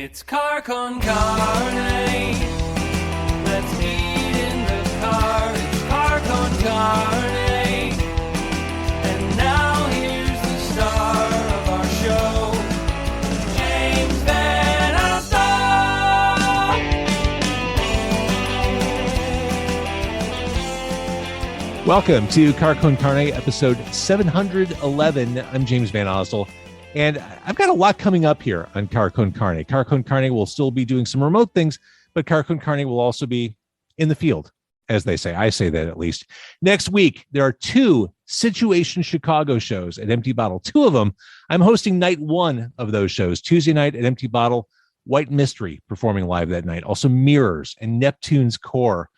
It's car con carne. Let's eat in the car. It's car con carne. And now here's the star of our show, James Van Alstyne. Welcome to Car Con Carne, episode 711. I'm James Van Alstyne. And I've got a lot coming up here on Car Con Carne. Car Con Carne will still be doing some remote things, but Car Con Carne will also be in the field, as they say. I say that at least. Next week, there are two Situation Chicago shows at Empty Bottle. Two of them, I'm hosting night one of those shows. Tuesday night at Empty Bottle, White Mystery performing live that night. Also Mirrors and Neptune's Core.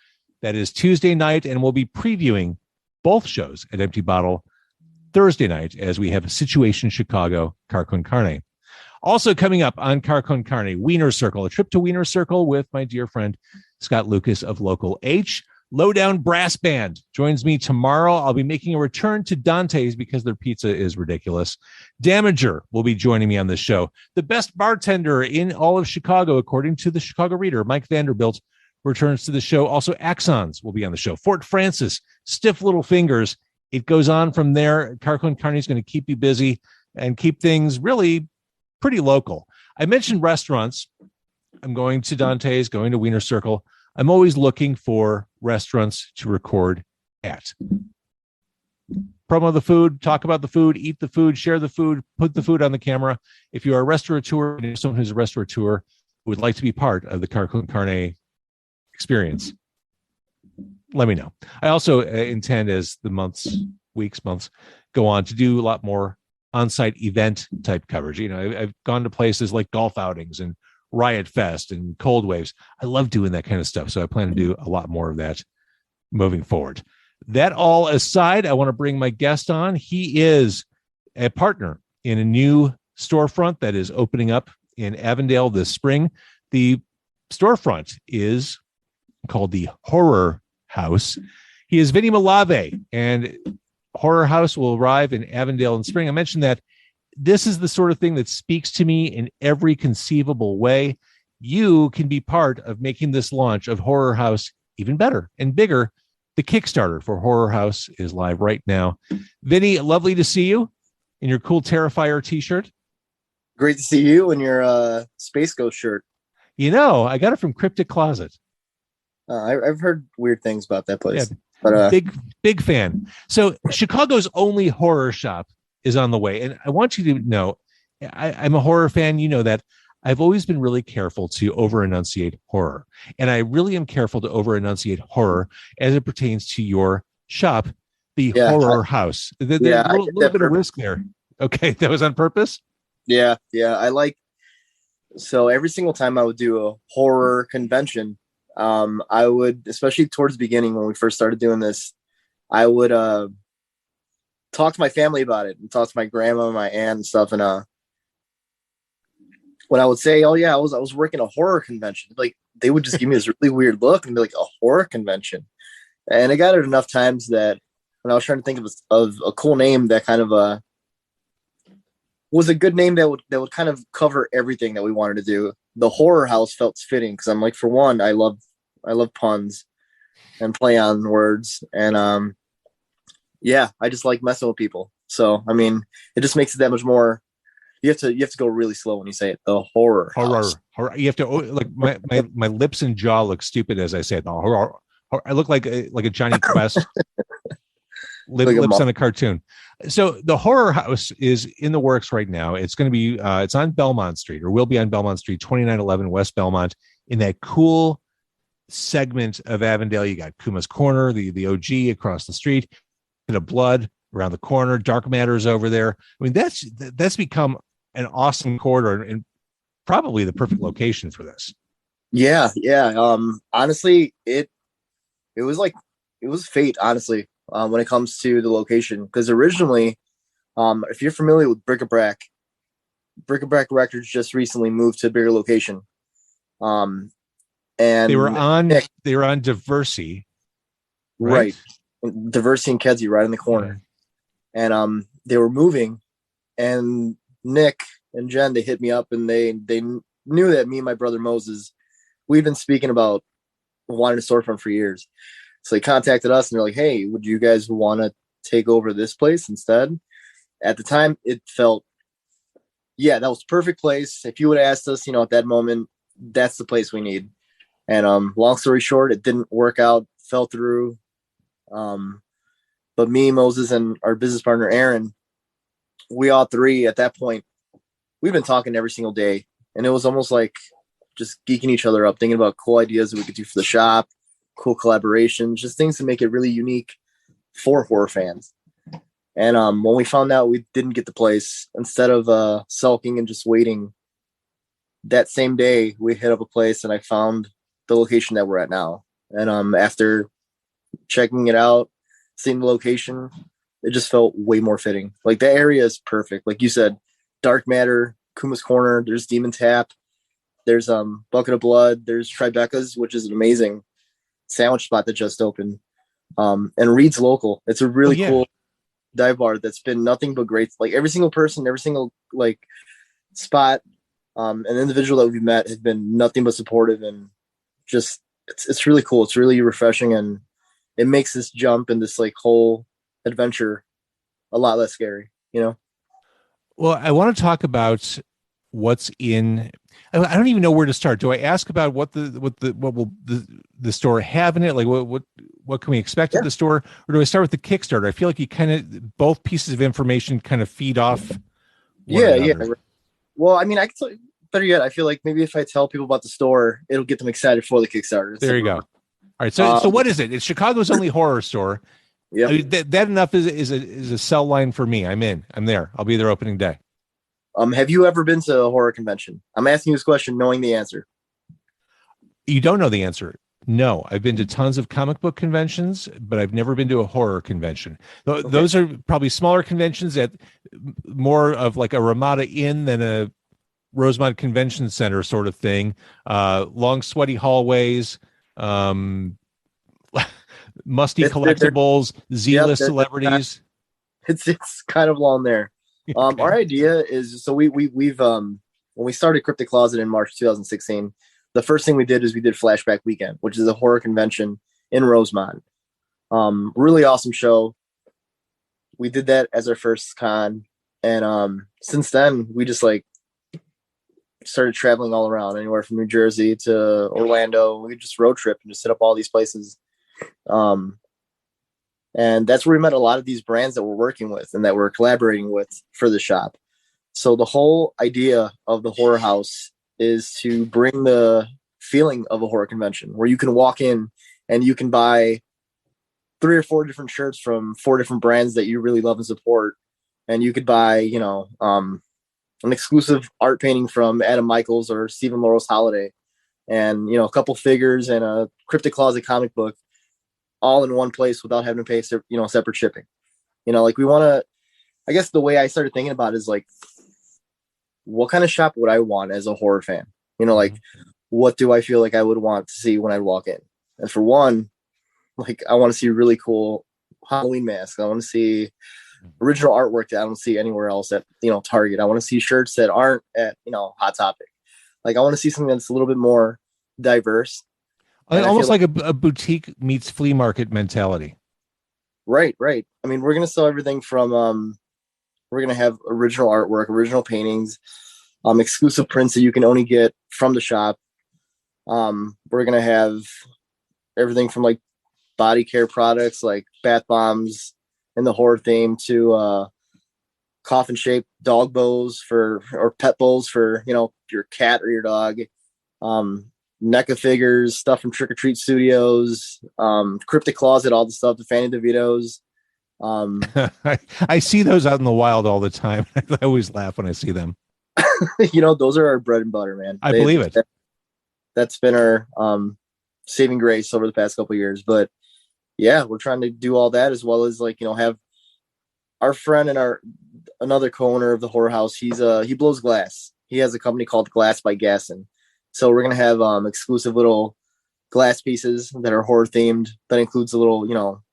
That is Tuesday night, and we'll be previewing both shows at Empty Bottle Thursday night as we have Situation Chicago, Car Con Carne. Also coming up on Car Con Carne, Wiener Circle, a trip to Wiener Circle with my dear friend Scott Lucas of Local H. Lowdown Brass Band joins me tomorrow. I'll be making a return to Dante's because their pizza is ridiculous. Damager will be joining me on the show. The best bartender in all of Chicago, according to the Chicago Reader, Mike Vanderbilt, returns to the show. Also, Axons will be on the show. Fort Francis, Stiff Little Fingers. It goes on from there. Car Con Carne is going to keep you busy and keep things really pretty local. I mentioned restaurants. I'm going to Dante's, going to Wiener Circle. I'm always looking for restaurants to record at. Promo the food, talk about the food, eat the food, share the food, put the food on the camera. If you are a restaurateur, someone who's a restaurateur who would like to be part of the Car Con Carne experience, let me know. I also intend, as the months go on, to do a lot more on-site event type coverage. You know, I've gone to places like golf outings and Riot Fest and Cold Waves. I love doing that kind of stuff. So I plan to do a lot more of that moving forward. That all aside, I want to bring my guest on. He is a partner in a new storefront that is opening up in Avondale this spring. The storefront is called the Horror House. He is Vinny Malave, and Horror House will arrive in Avondale in spring. I mentioned that this is the sort of thing that speaks to me in every conceivable way. You can be part of making this launch of Horror House even better and bigger. The Kickstarter for Horror House is live right now. Vinny, lovely to see you in your cool Terrifier t-shirt. Great to see you in your Space Ghost shirt. You know, I got it from Cryptic Closet. I've heard weird things about that place. Yeah, but big fan. So Chicago's only horror shop is on the way. And I want you to know, I'm a horror fan. You know that. I've always been really careful to over-enunciate horror. And I really am careful to over-enunciate horror as it pertains to your shop, the Horror House. There's a little bit of risk there. Okay, that was on purpose? Yeah. So every single time I would do a horror convention, I would, especially towards the beginning when we first started doing this, I would talk to my family about it and talk to my grandma, my aunt and stuff. And when I would say, "Oh yeah, I was working a horror convention," like they would just give me this really weird look and be like, "A horror convention?" And I got it enough times that when I was trying to think of a cool name that kind of was a good name that would kind of cover everything that we wanted to do, the Horror House felt fitting because I'm like, for one, I love puns and play on words, and I just like messing with people. So I mean, it just makes it that much more. You have to go really slow when you say it. The horror. You have to, like, my lips and jaw look stupid as I say it. The horror. I look like a Johnny Quest. Lips on a cartoon. So the Horror House is in the works right now. It's going to be it's on Belmont Street, or will be on Belmont Street, 2911 West Belmont, in that cool segment of Avondale. You got Kuma's Corner, the OG across the street, Pit of Blood around the corner, Dark Matter's over there. I mean, that's become an awesome corridor and probably the perfect location for this. Yeah. Honestly, it was fate, honestly, when it comes to the location. Because originally, if you're familiar with Bric-a-Brac Records just recently moved to a bigger location. And they were on Diversey. Right. Diversey and Kedzie right in the corner. And they were moving, and Nick and Jen, they hit me up and they knew that me and my brother Moses, we've been speaking about wanting a storefront for years. So they contacted us and they're like, hey, would you guys want to take over this place instead? At the time, it felt, yeah, that was the perfect place. If you would have asked us, at that moment, that's the place we need. And long story short, it didn't work out, fell through. But me, Moses, and our business partner, Aaron, we all three at that point, we've been talking every single day. And it was almost like just geeking each other up, thinking about cool ideas that we could do for the shop, cool collaborations, just things to make it really unique for horror fans. And when we found out we didn't get the place, instead of sulking and just waiting, that same day we hit up a place and I found the location that we're at now. And after checking it out, seeing the location, it just felt way more fitting. Like the area is perfect. Like you said, Dark Matter, Kuma's Corner, there's Demon Tap, there's Bucket of Blood, there's Tribeca's, which is an amazing sandwich spot that just opened. And Reed's Local. It's a really cool dive bar that's been nothing but great. Like every single person, every single like spot, an individual that we've met has been nothing but supportive, and just it's really cool. It's really refreshing, and it makes this jump and this like whole adventure a lot less scary, Well, I want to talk about what's in. I don't even know where to start. Do I ask about what will the store have in it? Like what can we expect at the store, or do I start with the Kickstarter? I feel like you kind of both pieces of information kind of feed off. Yeah. Well, I mean, I can tell you, better yet, I feel like maybe if I tell people about the store, it'll get them excited for the Kickstarter. There you go. All right. So what is it? It's Chicago's only horror store. Yeah. I mean, that enough is a sell line for me. I'm in. I'm there. I'll be there opening day. Have you ever been to a horror convention? I'm asking you this question knowing the answer. You don't know the answer. No, I've been to tons of comic book conventions, but I've never been to a horror convention. Okay. Those are probably smaller conventions at more of like a Ramada Inn than a Rosemont Convention Center sort of thing. Long, sweaty hallways, musty collectibles, Z-list celebrities. It's kind of long there. Our idea is, so we've when we started Cryptic Closet in March 2016, the first thing we did is we did Flashback Weekend, which is a horror convention in Rosemont. Really awesome show. We did that as our first con, and since then we just like started traveling all around, anywhere from New Jersey to Orlando. We just road trip and just hit up all these places. And that's where we met a lot of these brands that we're working with and that we're collaborating with for the shop. So the whole idea of the horror house is to bring the feeling of a horror convention where you can walk in and you can buy 3 or 4 different shirts from 4 different brands that you really love and support. And you could buy, an exclusive art painting from Adam Michaels or Stephen Laurel's Holiday, and, a couple figures and a Cryptic Closet comic book, all in one place without having to pay, separate shipping. Like we want to, I guess the way I started thinking about it is like, what kind of shop would I want as a horror fan? Like what do I feel like I would want to see when I walk in? And for one, like I want to see really cool Halloween masks. I want to see original artwork that I don't see anywhere else at, Target. I want to see shirts that aren't at, Hot Topic. Like I want to see something that's a little bit more diverse. Almost like a boutique meets flea market mentality. Right. I mean, we're going to sell everything from, we're going to have original artwork, original paintings, exclusive prints that you can only get from the shop. We're going to have everything from like body care products, like bath bombs in the horror theme, to coffin shaped dog bows or pet bowls for, your cat or your dog. NECA figures, stuff from Trick or Treat Studios, Cryptic Closet, all the stuff, the Fanny DeVito's. I see those out in the wild all the time. I always laugh when I see them. Those are our bread and butter, man. I believe it. That's been our saving grace over the past couple of years. But yeah, we're trying to do all that, as well as like, have our friend and another co-owner of the horror house. He blows glass. He has a company called Glass by Gasson. So we're going to have exclusive little glass pieces that are horror themed. That includes a little,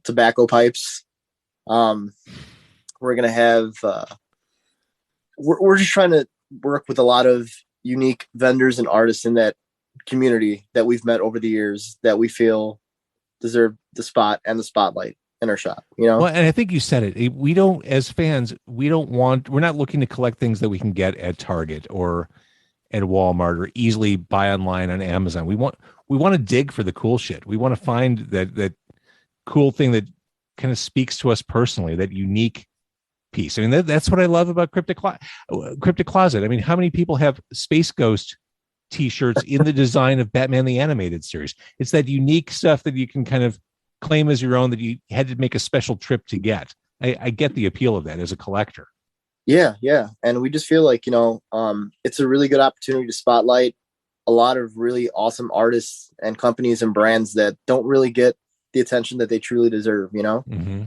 tobacco pipes. We're going to have, we're just trying to work with a lot of unique vendors and artists in that community that we've met over the years that we feel deserve the spot and the spotlight in our shop, you know? Well, and I think you said it. We don't, as fans, we're not looking to collect things that we can get at Target or at Walmart or easily buy online on Amazon. We want to dig for the cool shit. We want to find that cool thing that kind of speaks to us personally, that unique piece. I mean, that's what I love about Cryptic Closet. I mean, how many people have Space Ghost t-shirts in the design of Batman the Animated Series? It's that unique stuff that you can kind of claim as your own, that you had to make a special trip to get. I get the appeal of that as a collector. Yeah. And we just feel like, it's a really good opportunity to spotlight a lot of really awesome artists and companies and brands that don't really get the attention that they truly deserve, you know? Mm-hmm.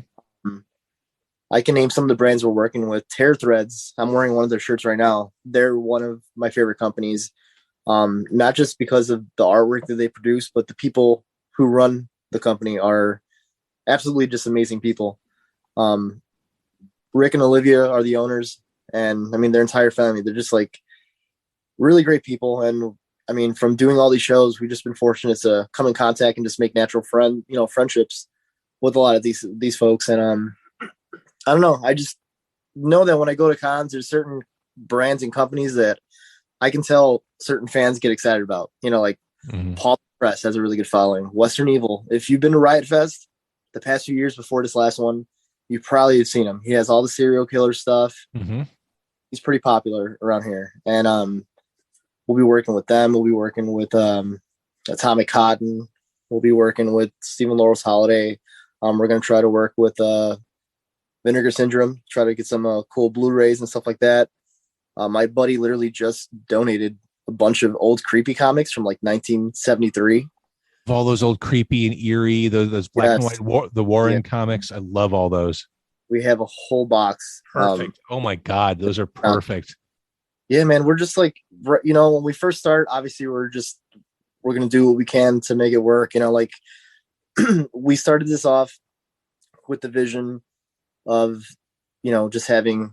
I can name some of the brands we're working with. Tear Threads, I'm wearing one of their shirts right now. They're one of my favorite companies, not just because of the artwork that they produce, but the people who run the company are absolutely just amazing people. Rick and Olivia are the owners, and I mean, their entire family, they're just like really great people. And I mean, from doing all these shows, we've just been fortunate to come in contact and just make natural friendships with a lot of these folks. And, I don't know. I just know that when I go to cons, there's certain brands and companies that I can tell certain fans get excited about, like Paul Press has a really good following. Western Evil. If you've been to Riot Fest the past few years before this last one, you probably have seen him. He has all the serial killer stuff. Mm-hmm. He's pretty popular around here. And we'll be working with them. We'll be working with Atomic Cotton. We'll be working with Stephen Laurel's Holiday. We're going to try to work with Vinegar Syndrome, try to get some cool Blu-rays and stuff like that. My buddy literally just donated a bunch of old creepy comics from like 1973. Of all those old creepy and eerie, those black and white, the Warren comics. I love all those. We have a whole box. Perfect. Oh my God. Those are perfect. Yeah, man. We're just like, when we first start, obviously we're going to do what we can to make it work. Like we started this off with the vision of, just having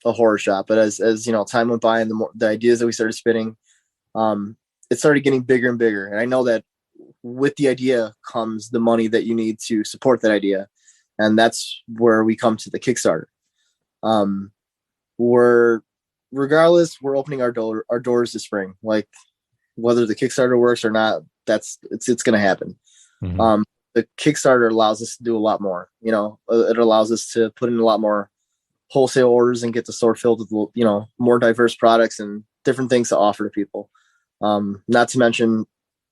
a horror shop. But as time went by and the ideas that we started spinning, it started getting bigger and bigger. And I know that with the idea comes the money that you need to support that idea. And that's where we come to the Kickstarter. We're opening our doors this spring. Like whether the Kickstarter works or not, it's going to happen. Mm-hmm. The Kickstarter allows us to do a lot more. It allows us to put in a lot more wholesale orders and get the store filled with, more diverse products and different things to offer to people. Not to mention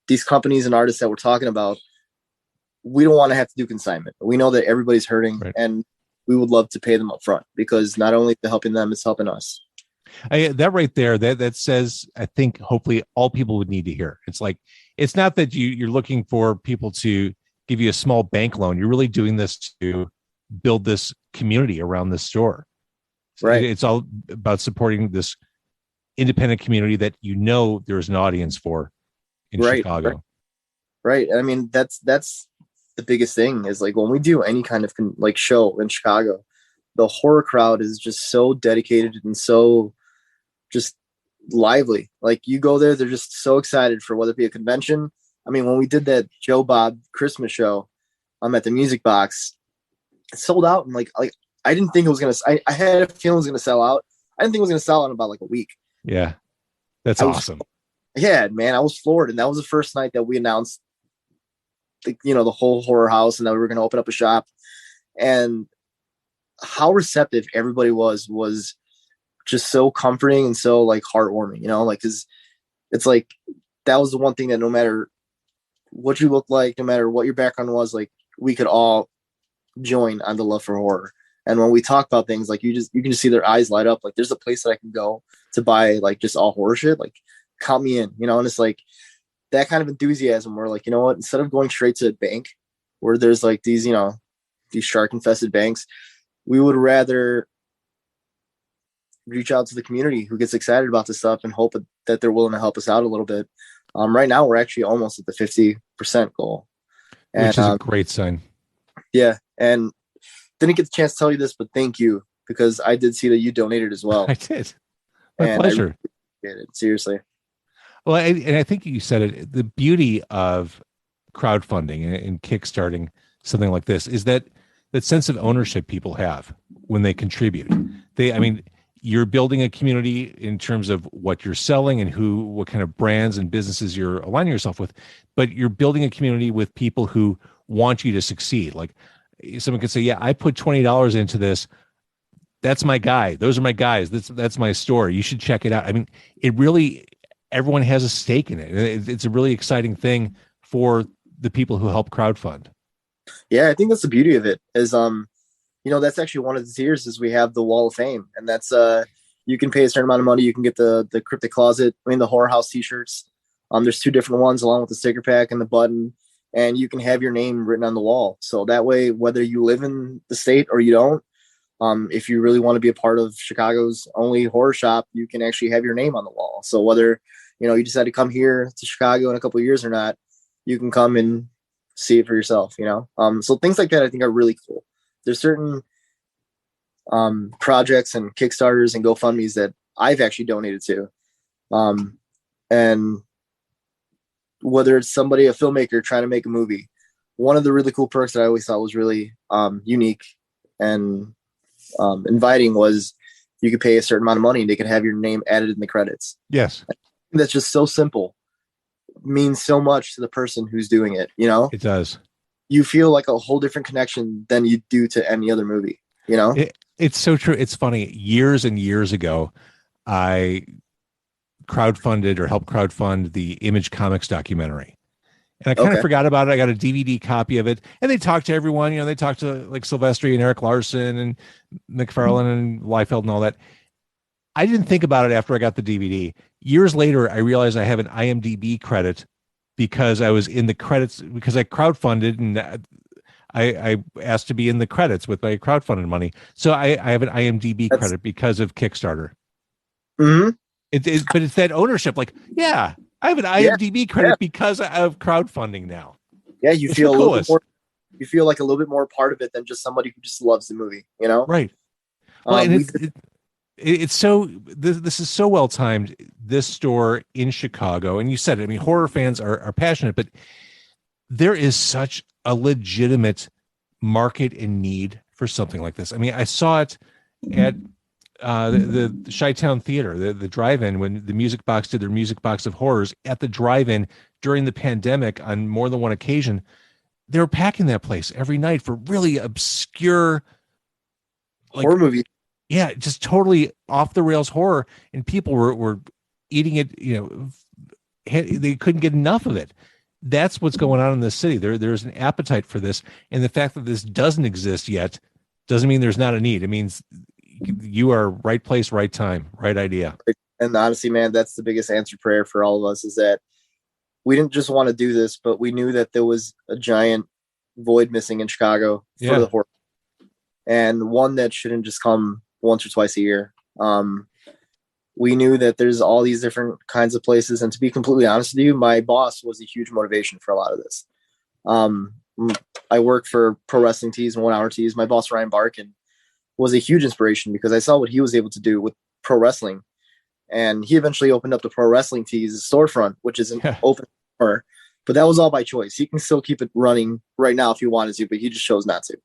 these companies and artists that we're talking about, we don't want to have to do consignment. We know that everybody's hurting, right, and we would love to pay them up front because not only helping them, it's helping us. That right there, that says, I think hopefully all people would need to hear. It's like, it's not that you're looking for people to give you a small bank loan. You're really doing this to build this community around the store. Right. It's all about supporting this independent community that there's an audience for in Chicago. Right. I mean, that's the biggest thing is like when we do any kind of like show in Chicago, the horror crowd is just so dedicated and so just lively. Like you go there, they're just so excited for whether it be a convention. I mean, when we did that Joe Bob Christmas show, at the Music Box, it sold out. And like I didn't think it was going to, I had a feeling it was going to sell out. I didn't think it was going to sell out in about like a week. Yeah. That's awesome. Yeah, man. I was floored. And that was the first night that we announced the whole horror house and that we were going to open up a shop. And how receptive everybody was just so comforting and so like heartwarming, cause it's like, that was the one thing that no matter what you look like, no matter what your background was, like we could all join on the love for horror. And when we talk about things, like you can just see their eyes light up. Like there's a place that I can go to buy like just all horror shit. Like count me in, and it's like that kind of enthusiasm where like, you know what, instead of going straight to a bank where there's like these, these shark infested banks, we would rather reach out to the community who gets excited about this stuff and hope that they're willing to help us out a little bit. Right now we're actually almost at the 50% goal. Which is a great sign. Yeah. And didn't get the chance to tell you this, but thank you, because I did see that you donated as well. I did. My pleasure. appreciate it. Seriously. Well, and I think you said it. The beauty of crowdfunding and kickstarting something like this is that sense of ownership people have when they contribute. I mean, you're building a community in terms of what you're selling and what kind of brands and businesses you're aligning yourself with, but you're building a community with people who want you to succeed. Like someone could say, yeah, I put $20 into this. That's my guy. Those are my guys. That's my store. You should check it out. I mean, everyone has a stake in it. It's a really exciting thing for the people who help crowdfund. Yeah, I think that's the beauty of it is, that's actually one of the tiers is we have the Wall of Fame, and that's you can pay a certain amount of money. You can get the Cryptic Closet, the Horror House t-shirts. There's 2 different ones along with the sticker pack and the button, and you can have your name written on the wall. So that way, whether you live in the state or you don't, if you really want to be a part of Chicago's only horror shop, you can actually have your name on the wall. So whether, you decide to come here to Chicago in a couple of years or not, you can come and see it for yourself, So things like that I think are really cool. There's certain projects and Kickstarters and GoFundMes that I've actually donated to. And whether it's a filmmaker trying to make a movie, one of the really cool perks that I always thought was really unique and inviting was you could pay a certain amount of money and they could have your name added in the credits. Yes. That's just so simple. Means so much to the person who's doing it, It does. You feel like a whole different connection than you do to any other movie, It's so true. It's funny. Years and years ago, I crowdfunded or helped crowdfund the Image Comics documentary. And I kind of forgot about it. I got a DVD copy of it, and they talked to everyone. They talked to like Silvestri and Eric Larson and McFarlane and Liefeld and all that. I didn't think about it after I got the DVD. Years later, I realized I have an IMDb credit because I was in the credits because I crowdfunded and I asked to be in the credits with my crowdfunded money. So I have an IMDb credit because of Kickstarter. Mm-hmm. But it's that ownership. Like, yeah, I have an IMDb credit because of crowdfunding now. Yeah, you feel a little bit more. You feel like a little bit more part of it than just somebody who just loves the movie. Right. Well, and it's so this is so well timed. This store in Chicago, and you said it. I mean, horror fans are passionate, but there is such a legitimate market and need for something like this. I mean, I saw it at the Chi-Town Theater, the drive-in, when the Music Box did their Music Box of Horrors at the drive-in during the pandemic on more than one occasion. They were packing that place every night for really obscure horror movie. Yeah, just totally off the rails horror, and people were eating it. They couldn't get enough of it. That's what's going on in this city. There's an appetite for this, and the fact that this doesn't exist yet doesn't mean there's not a need. It means you are right place, right time, right idea. And honestly, man, that's the biggest answered prayer for all of us is that we didn't just want to do this, but we knew that there was a giant void missing in Chicago for the horror, and one that shouldn't just come once or twice a year. We knew that there's all these different kinds of places. And to be completely honest with you, my boss was a huge motivation for a lot of this. I worked for Pro Wrestling Tees and 1 Hour Tees. My boss, Ryan Barkin, was a huge inspiration because I saw what he was able to do with pro wrestling. And he eventually opened up the Pro Wrestling Tees storefront, which is an open store, but that was all by choice. He can still keep it running right now if he wanted to, but he just chose not to.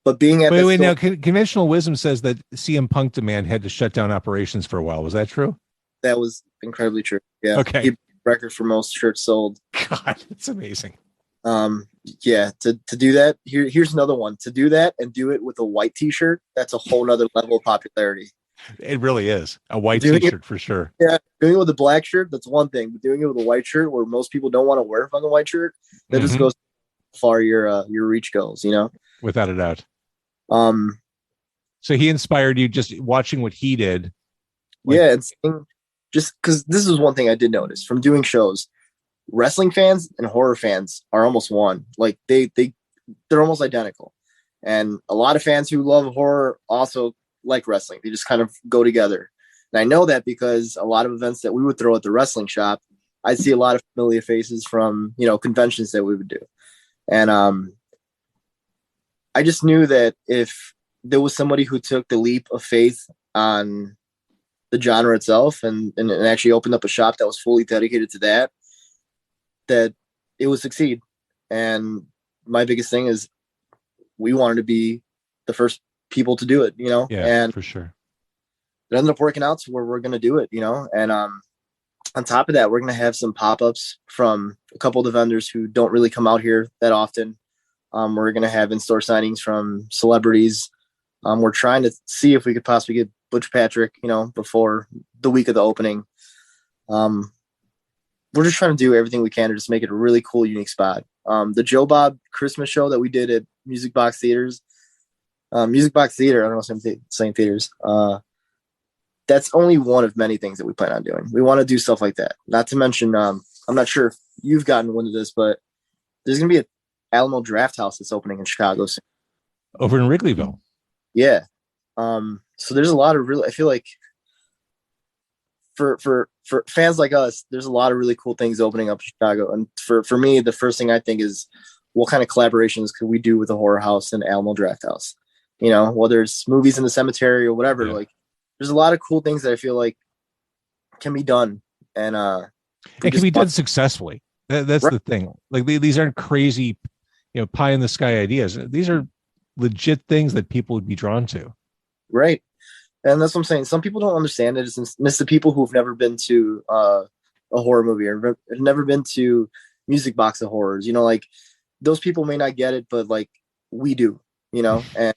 But being at now conventional wisdom says that CM Punk demand had to shut down operations for a while. Was that true? That was incredibly true. Yeah. Okay. He record for most shirts sold. God, that's amazing. Yeah. To do that, here's another one. To do that and do it with a white T-shirt, that's a whole nother level of popularity. It really is a white T-shirt for sure. Yeah. Doing it with a black shirt, that's one thing. But doing it with a white shirt, where most people don't want to wear it on the white shirt, that just goes far your reach goes. Without a doubt. So he inspired you just watching what he did. Yeah, and seeing, just because this is one thing I did notice from doing shows, wrestling fans and horror fans are almost one. Like they're almost identical. And a lot of fans who love horror also like wrestling. They just kind of go together. And I know that because a lot of events that we would throw at the wrestling shop, I'd see a lot of familiar faces from, conventions that we would do. And I just knew that if there was somebody who took the leap of faith on the genre itself, and actually opened up a shop that was fully dedicated to that it would succeed. And my biggest thing is we wanted to be the first people to do it, Yeah, and for sure. it ended up working out to where we're going to do it, and on top of that, we're going to have some pop-ups from a couple of the vendors who don't really come out here that often. We're going to have in-store signings from celebrities. We're trying to see if we could possibly get Butch Patrick, before the week of the opening. We're just trying to do everything we can to just make it a really cool, unique spot. The Joe Bob Christmas show that we did at Music Box Theater, I don't know, same theaters. That's only one of many things that we plan on doing. We want to do stuff like that. Not to mention, I'm not sure if you've gotten wind of this, but there's going to be an Alamo Draft House that's opening in Chicago soon. Over in Wrigleyville. Yeah. So there's a lot of really, I feel like for fans like us, there's a lot of really cool things opening up in Chicago. And for me, the first thing I think is what kind of collaborations could we do with the Horror House and Alamo Draft House? Whether it's movies in the cemetery or whatever, like there's a lot of cool things that I feel like can be done. And it can be done successfully. That's right. The thing. Like these aren't crazy, pie in the sky ideas. These are legit things that people would be drawn to. Right. And that's what I'm saying. Some people don't understand it. It's the people who've never been to a horror movie or have never been to Music Box of Horrors. Like those people may not get it, but like we do, and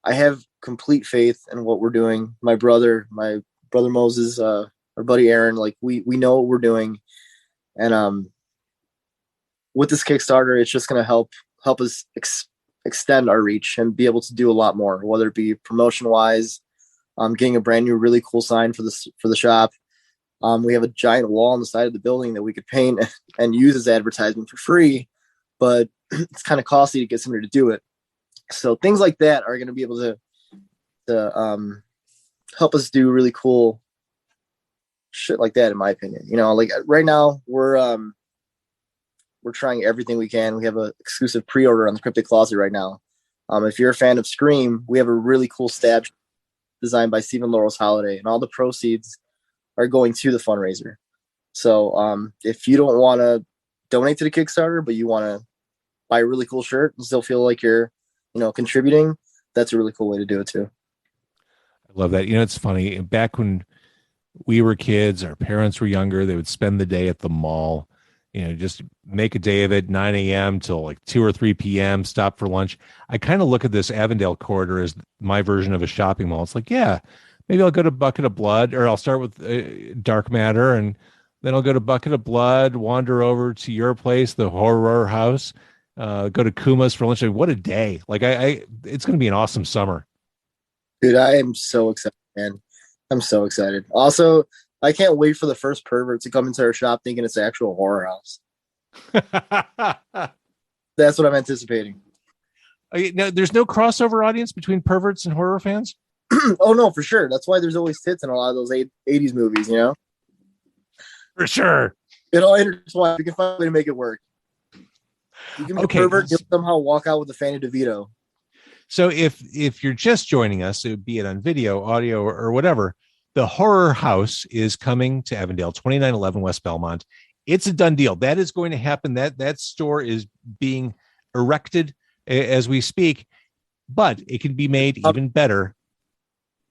I have complete faith in what we're doing. My brother Moses, our buddy Aaron, like we know what we're doing. And with this Kickstarter, it's just going to help us extend our reach and be able to do a lot more, whether it be promotion wise, getting a brand new, really cool sign for the shop. We have a giant wall on the side of the building that we could paint and use as advertisement for free, but it's kind of costly to get somebody to do it. So things like that are going to be able to help us do really cool shit like that, in my opinion. Like right now we're trying everything we can. We have an exclusive pre-order on the Cryptic Closet right now. If you're a fan of Scream, we have a really cool stab designed by Stephen Laurels Holiday, and all the proceeds are going to the fundraiser. So if you don't want to donate to the Kickstarter, but you want to buy a really cool shirt and still feel like you're, contributing, that's a really cool way to do it too. I love that. It's funny. Back when we were kids, our parents were younger, they would spend the day at the mall, just make a day of it, 9 a.m. till like 2 or 3 p.m., stop for lunch. I kind of look at this Avondale corridor as my version of a shopping mall. It's like, yeah, maybe I'll go to Bucket of Blood, or I'll start with Dark Matter, and then I'll go to Bucket of Blood, wander over to your place, the Horror House, go to Kuma's for lunch. What a day. Like it's going to be an awesome summer. Dude, I am so excited, man. I'm so excited. Also, I can't wait for the first pervert to come into our shop thinking it's an actual horror house. That's what I'm anticipating. Now, there's no crossover audience between perverts and horror fans? Oh, no, for sure. That's why there's always tits in a lot of those 80s movies, For sure. It'll intertwine. We can find a way to make it work. You can be a pervert, you'll somehow walk out with a Fanny DeVito. So if you're just joining us, be it on video, audio, or whatever, the Horror House is coming to Avondale, 2911 West Belmont. It's a done deal. That is going to happen. That store is being erected as we speak, but it can be made even better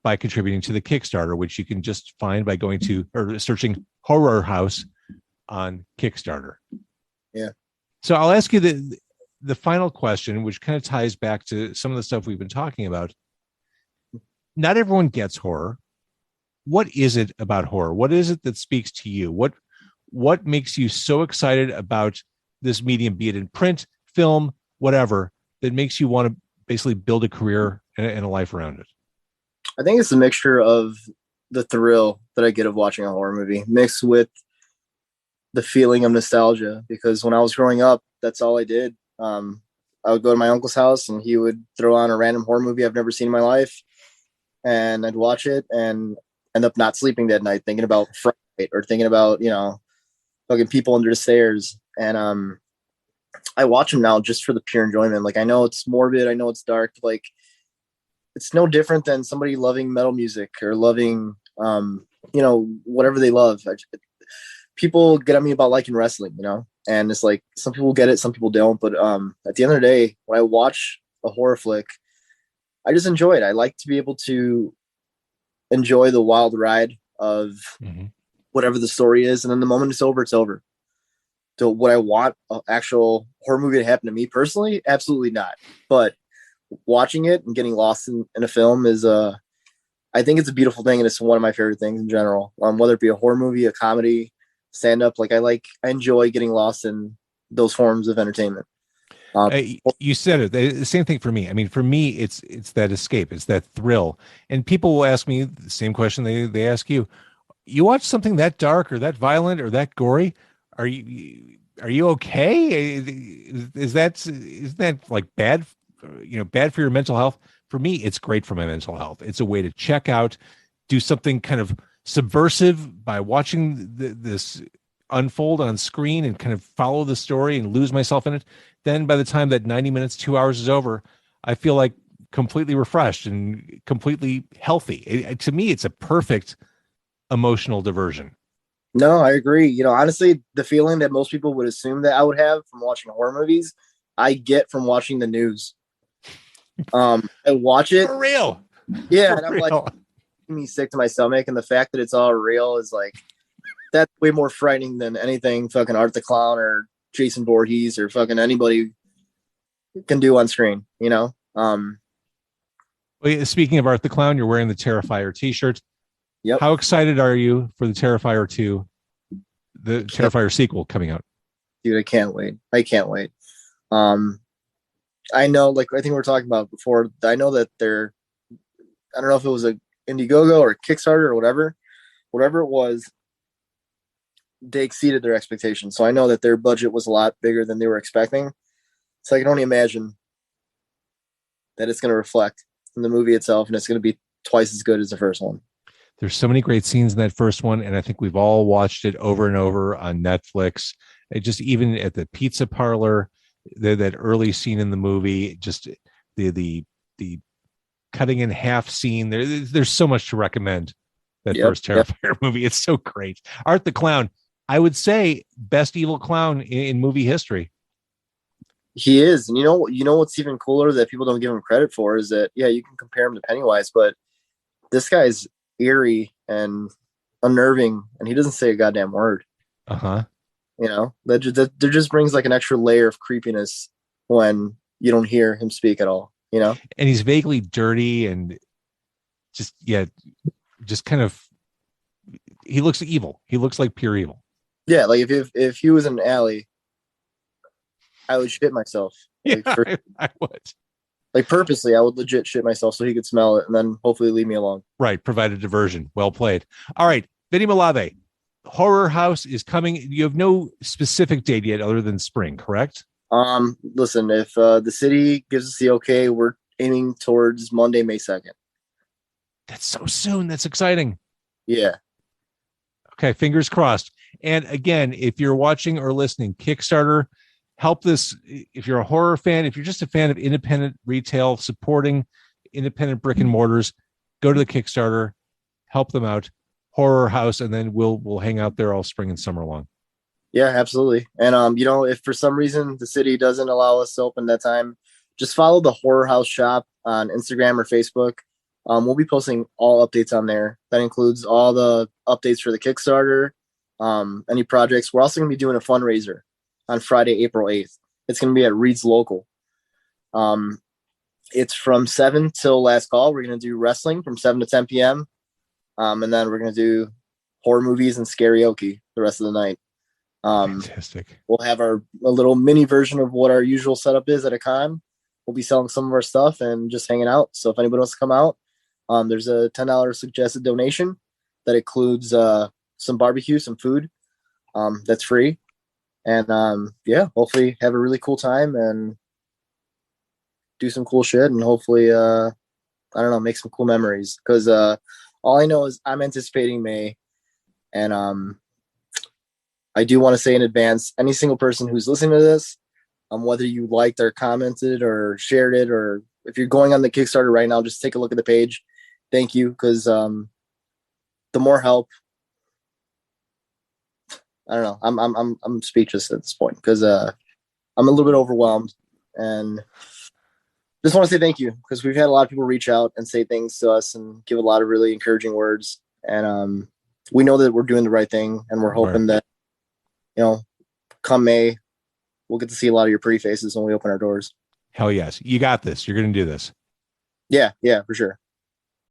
by contributing to the Kickstarter, which you can just find by going to or searching Horror House on Kickstarter. Yeah. So I'll ask you the final question, which kind of ties back to some of the stuff we've been talking about. Not everyone gets horror. What is it about horror? What is it that speaks to you? What makes you so excited about this medium, be it in print, film, whatever, that makes you want to basically build a career and a life around it? I think it's a mixture of the thrill that I get of watching a horror movie mixed with the feeling of nostalgia, because when I was growing up, that's all I did. I would go to my uncle's house and he would throw on a random horror movie I've never seen in my life, and I'd watch it and end up not sleeping that night thinking about Fright or thinking about, fucking people under the stairs. And I watch them now just for the pure enjoyment. Like, I know it's morbid, I know it's dark, like it's no different than somebody loving metal music or loving whatever they love. People get at me about liking wrestling, and it's like some people get it, some people don't. But at the end of the day, when I watch a horror flick, I just enjoy it. I like to be able to enjoy the wild ride of whatever the story is, and then the moment it's over, it's over. So would I want an actual horror movie to happen to me personally? Absolutely not. But watching it and getting lost in a film is I think it's a beautiful thing, and it's one of my favorite things in general. Whether it be a horror movie, a comedy, stand up, I enjoy getting lost in those forms of entertainment. You said it. The same thing for me. I mean, for me, it's that escape, it's that thrill. And people will ask me the same question they ask you. You watch something that dark or that violent or that gory, are you okay? Is that like bad? Bad for your mental health? For me, it's great for my mental health. It's a way to check out, do something kind of subversive by watching this unfold on screen and kind of follow the story and lose myself in it. Then by the time that 90 minutes, 2 hours is over, I feel like completely refreshed and completely healthy. To me, it's a perfect emotional diversion. No, I agree. Honestly, the feeling that most people would assume that I would have from watching horror movies, I get from watching the news. I watch it for real. Yeah. For and I'm real. like, me sick to my stomach. And the fact that it's all real is like, that's way more frightening than anything fucking Art the Clown or Jason Voorhees or fucking anybody can do on screen, Speaking of Art the Clown, you're wearing the Terrifier t-shirt. Yep. How excited are you for the Terrifier 2, the Terrifier sequel coming out? Dude, I can't wait. I know, I think we were talking about before, I know that I don't know if it was a Indiegogo or a Kickstarter or whatever it was, they exceeded their expectations. So I know that their budget was a lot bigger than they were expecting. So I can only imagine that it's going to reflect in the movie itself, and it's going to be twice as good as the first one. There's so many great scenes in that first one, and I think we've all watched it over and over on Netflix. Just even at the pizza parlor, that early scene in the movie, just the cutting in half scene. There's so much to recommend that first Terrifier movie. It's so great. Art the Clown, I would say best evil clown in movie history. He is. And you know what's even cooler that people don't give him credit for is that, you can compare him to Pennywise, but this guy's eerie and unnerving, and he doesn't say a goddamn word. That just brings like an extra layer of creepiness when you don't hear him speak at all. And he's vaguely dirty and just kind of, he looks evil. He looks like pure evil. Yeah, like if he was in an alley, I would shit myself. I would. Like purposely, I would legit shit myself so he could smell it and then hopefully leave me alone. Right. Provide a diversion. Well played. All right. Vinny Malave, Horror House is coming. You have no specific date yet other than spring, correct? Listen, if the city gives us the okay, we're aiming towards Monday, May 2nd. That's so soon. That's exciting. Yeah. Okay. Fingers crossed. And again, if you're watching or listening, Kickstarter, help this. If you're a horror fan, if you're just a fan of independent retail, supporting independent brick and mortars, go to the Kickstarter, help them out. Horror House, and then we'll hang out there all spring and summer long. Yeah, absolutely. And if for some reason the city doesn't allow us to open that time, just follow the Horror House shop on Instagram or Facebook. We'll be posting all updates on there. That includes all the updates for the Kickstarter, any projects. We're also going to be doing a fundraiser on Friday, April 8th. It's going to be at Reed's Local. It's from 7 till last call. We're going to do wrestling from 7 to 10 p.m. And then we're going to do horror movies and karaoke the rest of the night. Fantastic. We'll have a little mini version of what our usual setup is at a con. We'll be selling some of our stuff and just hanging out. So if anybody wants to come out, there's a $10 suggested donation that includes some barbecue, some food. That's free. And hopefully have a really cool time and do some cool shit and hopefully, make some cool memories. Because all I know is I'm anticipating May. And I do want to say in advance, any single person who's listening to this, whether you liked or commented or shared it, or if you're going on the Kickstarter right now, just take a look at the page. Thank you, because the the more help. I don't know. I'm speechless at this point because I'm a little bit overwhelmed, and just want to say thank you because we've had a lot of people reach out and say things to us and give a lot of really encouraging words, and we know that we're doing the right thing, and we're hoping that, you know, come May, we'll get to see a lot of your pretty faces when we open our doors. Hell yes, you got this. You're going to do this. Yeah, for sure.